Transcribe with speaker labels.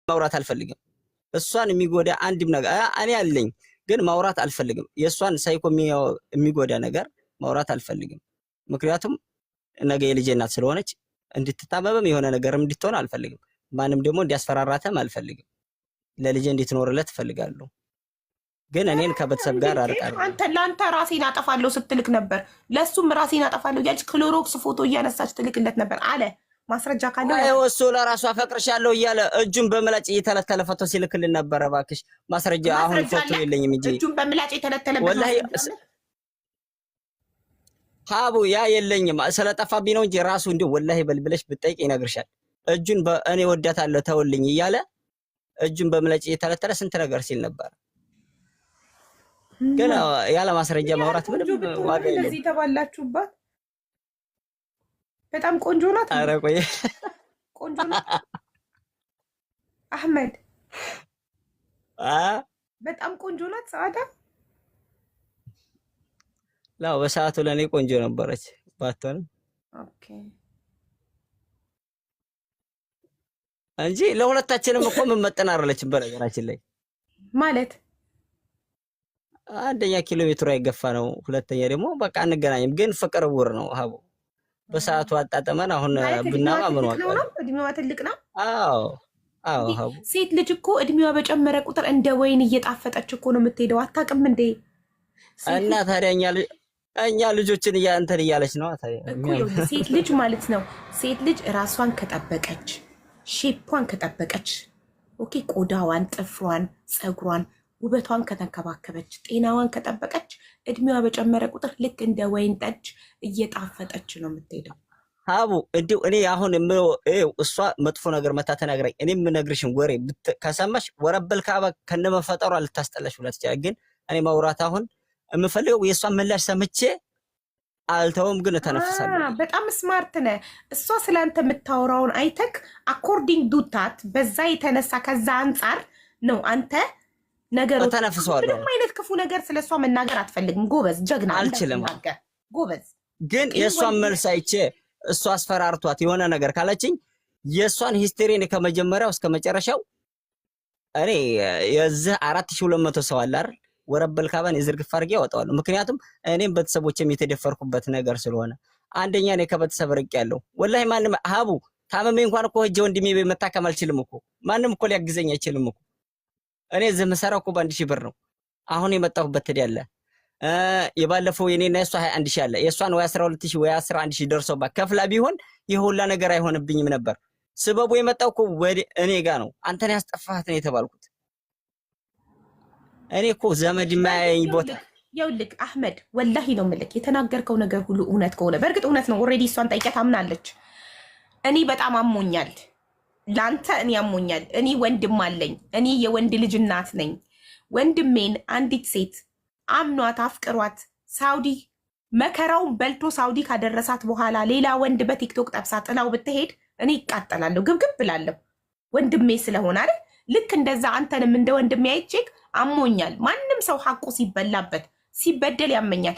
Speaker 1: ማውራት አልፈልግም እሷን የሚጎዳ አንድም ነገር እኔ አለኝ ግን ማውራት አልፈልግም የሷን ሳይኮ የሚጎዳ ነገር ማውራት አልፈልግም ምክንያቱም ነገ የልጄ እናት ስለሆነች እንድትታመም የሆነ ነገር እንድትሆን አልፈልግም ማንም ደግሞ እንዲያስፈራራተም አልፈልግም ለልጄ እንድትኖርለት ፈልጋለሁ ግን እኔን ከቤተሰብ ጋር አርቃለሁ
Speaker 2: አንተ ላንተ ራሴን አጠፋለሁ ስትልክ ነበር ለሱም ራሴን አጠፋለሁ ያልች ክሎሮክስ ፎቶ እያነሳች ትልክለት ነበር አለ ማስረጃ ካለው
Speaker 1: እሱ ለራሱ አፈቅርሻለሁ እያለ እጁን በምላጭ እየተለተለ ፎቶ ሲልክልን ነበር እባክሽ ማስረጃ አሁን ፎቶ የለኝም እንጂ
Speaker 2: እጁን በምላጭ የተለተለበት
Speaker 1: ወላሂ ሀቡ ያ የለኝም ስለጠፋብኝ ነው እንጂ ራሱ እንዴ ወላሂ በልብለሽ ብጠይቅ ይነግርሻል እጁን በእኔ ወዳታለሁ ተውልኝ እያለ እጁን በምላጭ እየተለተለ ስንት ነገር ሲል ነበር ግን ያለ ማስረጃ ማውራት ምንም ዋጋ የለም
Speaker 2: እንደዚህ ተባላችሁባት በጣም ቆንጆ ናት
Speaker 1: ኧረ ቆይ
Speaker 2: ቆንጆ ናት አህመድ በጣም ቆንጆ ናት ሰዓዳ
Speaker 1: ላው በሰዓቱ ለኔ ቆንጆ ነበረች ባትሆን
Speaker 2: ኦኬ
Speaker 1: እንጂ ለሁለታችንም እኮ መመጠን አይደለችም በነገራችን ላይ
Speaker 2: ማለት
Speaker 1: አንደኛ ኪሎ ሜትር አይገፋ ነው ሁለተኛ ደግሞ በቃ እንገናኝም ግን ፍቅር ውር ነው ሀቡ በሰዓቱ አጣጣመን አሁን ብናማ ምን ዋጋ
Speaker 2: ነው እድሜዋ ትልቅ ነው
Speaker 1: አዎ ሀቡ
Speaker 2: ሴት ልጅ እኮ እድሜዋ በጨመረ ቁጥር እንደ ወይን እየጣፈጠች እኮ ነው የምትሄደው አታውቅም እንዴ
Speaker 1: እና ታዲያ እኛ ልጆችን እንትን እያለች ነው ታዲያ
Speaker 2: ሴት ልጅ ማለት ነው ሴት ልጅ ራሷን ከጠበቀች ሼፓን ከጠበቀች ኦኬ ቆዳዋን ጥፍሯን ጸጉሯን ውበቷን ከተንከባከበች ጤናዋን ከጠበቀች እድሜዋ በጨመረ ቁጥር ልክ እንደ ወይን ጠጅ እየጣፈጠች ነው የምትሄደው
Speaker 1: ሀቡ እንዲሁ እኔ አሁን እሷ መጥፎ ነገር መታ ተናግራኝ እኔ የምነግርሽን ወሬ ከሰማሽ ወረበል ካባ ከነመፈጠሯ ልታስጠላሽ ብላ ትችላለች ግን እኔ ማውራት አሁን የምፈልገው የእሷን ምላሽ ሰምቼ አልተውም ግን ተነፍሳለሁ
Speaker 2: በጣም ስማርት ነህ እሷ ስላንተ የምታወራውን አይተክ አኮርዲንግ ዱታት በዛ የተነሳ ከዛ አንጻር ነው አንተ ነገሮች
Speaker 1: ተነፍሰዋለሁ
Speaker 2: ምንም አይነት ክፉ ነገር ስለሷ መናገር አትፈልግም ጎበዝ ጀግና
Speaker 1: አልችልም
Speaker 2: ጎበዝ
Speaker 1: ግን የእሷን መልስ አይቼ እሷ አስፈራርቷት የሆነ ነገር ካለችኝ የእሷን ሂስትሪን ከመጀመሪያው እስከ መጨረሻው እኔ የዚህ 4200 ሰው አለ አይደል ወረበል ካባን የዝርግፍ አድርጌ ያወጣዋለሁ ምክንያቱም እኔም ቤተሰቦቼም የተደፈርኩበት ነገር ስለሆነ አንደኛ እኔ ከቤተሰብ ርቄ ያለው ወላሂ ማንም ሀቡ ታመሜ እንኳን እኮ ሄጄ ወንድሜ መታከም አልችልም እኮ ማንም እኮ ሊያግዘኝ አይችልም እኮ እኔ እዚህ የምሰራው እኮ በ1000 ብር ነው አሁን የመጣሁበት ያለ የባለፈው የኔና የሷ 21000 አለ የሷን ወይ 12000 ወይ 11000 ደርሶባት ከፍላ ቢሆን ይሄ ሁላ ነገር አይሆንብኝም ነበር ስበቡ የመጣው እኮ ወደ እኔ ጋር ነው አንተን ያስጠፋሃት ነው የተባልኩት እኔ እኮ ዘመድ ማያየኝ ቦታ
Speaker 2: ይኸውልህ አህመድ ወላሂ ነው የምልህ የተናገርከው ነገር ሁሉ እውነት ከሆነ በእርግጥ እውነት ነው ኦልሬዲ እሷን ጠይቂያት አምናለች እኔ በጣም አሞኛል ላንተ እኔ አሞኛል እኔ ወንድም አለኝ እኔ የወንድ ልጅ እናት ነኝ ወንድሜን አንዲት ሴት አምኗት አፍቅሯት ሳውዲ መከራውን በልቶ ሳውዲ ካደረሳት በኋላ ሌላ ወንድ በቲክቶክ ጠብሳ ጥላው ብትሄድ እኔ ይቃጠላለሁ ግብግብ ብላለሁ ወንድሜ ስለሆነ አይደል ልክ እንደዛ አንተንም እንደ ወንድሜ አይቼክ አሞኛል ማንም ሰው ሐቁ ሲበላበት ሲበደል ያመኛል